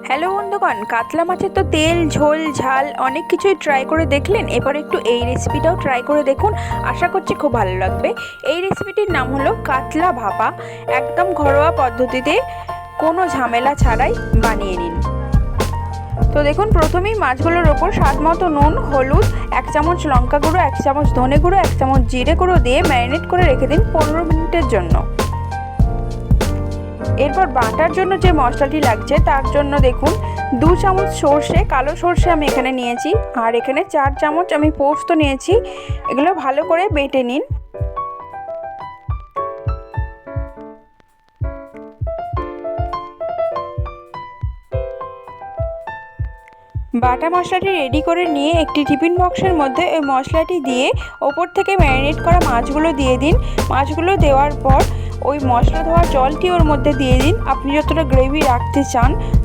Hello বন্ধুগণ, কাতলা মাছের তো তেল ঝোল ঝাল অনেক কিছুই ট্রাই করে দেখলেন। এবার একটু এই রেসিপিটাও ট্রাই করে দেখুন, আশা করছি খুব ভালো লাগবে। এই রেসিপিটির নাম হলো কাতলা ভাপা। একদম ঘরোয়া পদ্ধতিতে কোনো ঝামেলা ছাড়াই বানিয়ে নিন। তো দেখুন, প্রথমেই মাছগুলোর ওপর স্বাদ মতো নুন, হলুদ, 1 চামচ লঙ্কা গুঁড়ো, 1 চামচ ধনে গুঁড়ো, 1 চামচ জিরে গুঁড়ো দিয়ে ম্যারিনেট করে রেখে দিন 15 মিনিটের জন্য। এরপর বাটার জন্য যে মশলাটি লাগছে তার জন্য দেখুন 2 চামচ সর্ষে, কালো সর্ষে আমি এখানে নিয়েছি, আর এখানে 4 চামচ আমি পোস্ত নিয়েছি। এগুলো ভালো করে বেটে নিন। বাটা মশলাটি রেডি করে নিয়ে একটি টিফিন বক্সের মধ্যে ওই মশলাটি দিয়ে ওপর থেকে ম্যারিনেট করা মাছগুলো দিয়ে দিন। মাছগুলো দেওয়ার পর ওই মশলা ধোয়া জলটি ওর মধ্যে দিয়ে দিন। আপনি যতটা গ্রেভি রাখতে চান